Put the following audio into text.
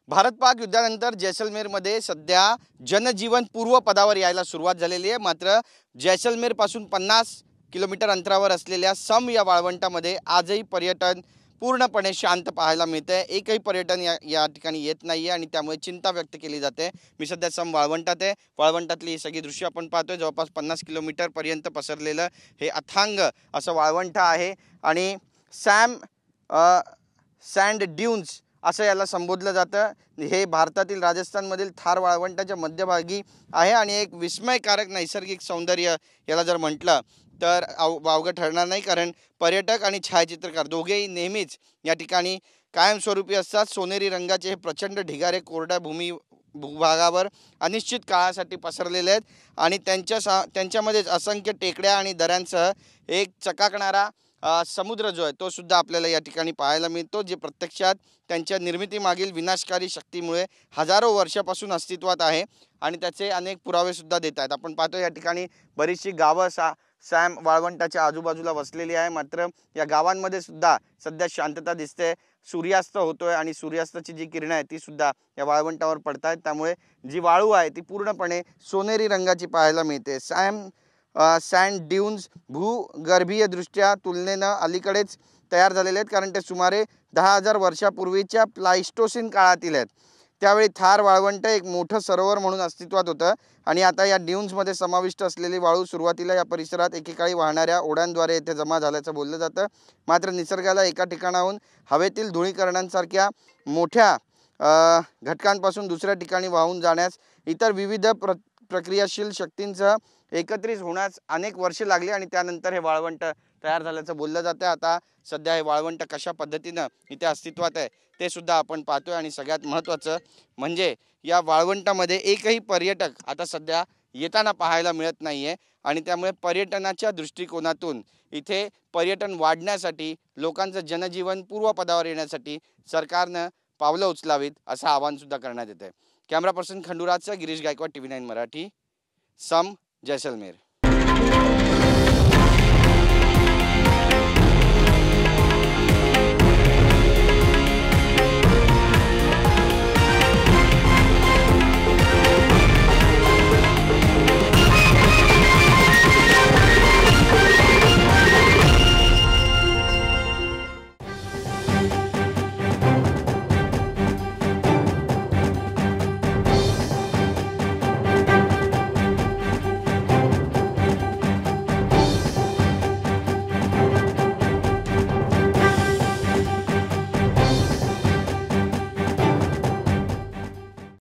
भारत पाक युद्धानंतर जैसलमेरमध्ये सध्या जनजीवन पूर्वपदावर यायला सुरुवात झालेली आहे। मात्र जैसलमेर पासून 50 किलोमीटर अंतरावर असलेल्या सम या वाळवंटामध्ये आजही पर्यटन पूर्णपणे शांत पाहायला मिळते। एकही पर्यटन या ठिकाणी येत नाहीये आणि त्यामुळे चिंता व्यक्त केली जाते। मी सध्या सम वाळवंटात आहे। वाळवंटातली ही सगळी दृश्य आपण पाहतोय। जवळपास 50 किलोमीटर पर्यंत पसरलेलं हे अथांग असं वाळवंट आहे आणि सँड ड्यून्स असं याला संबोधलं जातं। हे भारतातील राजस्थानमधील थार वाळवंटाच्या मध्यभागी आहे आणि एक विस्मयकारक नैसर्गिक सौंदर्य याला जर म्हटलं तर वावगं ठरणार नाही, कारण पर्यटक आणि छायाचित्रकार दोघेही नेहमीच या ठिकाणी कायमस्वरूपी असतात। सोनेरी रंगाचे हे प्रचंड ढिगारे कोरड्या भूभागावर अनिश्चित काळासाठी पसरलेले आहेत आणि त्यांच्यामध्येच असंख्य टेकड्या आणि दऱ्यांसह एक चकाकणारा समुद्र जो आहे तो सुद्धा आपल्याला या ठिकाणी पाहायला मिळतो, जे प्रत्यक्षात त्यांच्या निर्मितीमागील विनाशकारी शक्तीमुळे हजारो वर्षापासून अस्तित्वात आहे आणि त्याचे अनेक पुरावे सुद्धा देत आहेत। आपण पाहतो या ठिकाणी बरीचशी गावं सॅम वाळवंटाच्या आजूबाजूला वसलेली आहे। मात्र या गावांमध्ये सुद्धा सध्या शांतता दिसते। सूर्यास्त होतोय आणि सूर्यास्ताची जी किरणं आहेत ती सुद्धा या वाळवंटावर पडतायत, त्यामुळे जी वाळू आहे ती पूर्णपणे सोनेरी रंगाची पाहायला मिळते। सँड ड्यून्स भूगर्भीय दृष्ट्या तुलनेनं अलीकडेच तयार झालेले आहेत, कारण ते सुमारे 10,000 वर्षापूर्वीच्या प्लाइस्टोसिन काळातील आहेत। त्यावेळी थार वाळवंट एक मोठं सरोवर म्हणून अस्तित्वात होतं आणि आता या ड्यून्समध्ये समाविष्ट असलेली वाळू सुरुवातीला या परिसरात एकेकाळी वाहणाऱ्या ओढ्यांद्वारे येथे जमा झाल्याचं बोललं जातं। मात्र निसर्गाला एका ठिकाणाहून हवेतील धुळीकणांसारख्या मोठ्या घटकांपासून दुसऱ्या ठिकाणी वाहून जाण्यास इतर विविध प्रक्रियाशील शक्तींसह एकत्रित होण्यास अनेक वर्षे लागली आणि त्यानंतर हे वाळवंट तयार झाल्याचं बोललं जातं। आता सध्या हे वाळवंट कशा पद्धतीनं इथे अस्तित्वात आहे ते सुद्धा आपण पाहतोय आणि सगळ्यात महत्त्वाचं म्हणजे या वाळवंटामध्ये एकही पर्यटक आता सध्या येताना पाहायला मिळत नाहीये आणि त्यामुळे पर्यटनाच्या दृष्टिकोनातून इथे पर्यटन वाढण्यासाठी लोकांचं जनजीवन पूर्वपदावर येण्यासाठी सरकारनं पावलं उचलावीत असं आवाहन सुद्धा करण्यात येतं। कॅमेरा पर्सन खंडूराजचा गिरीश गायकवाड, TV9 मराठी, सम, जैसलमेर।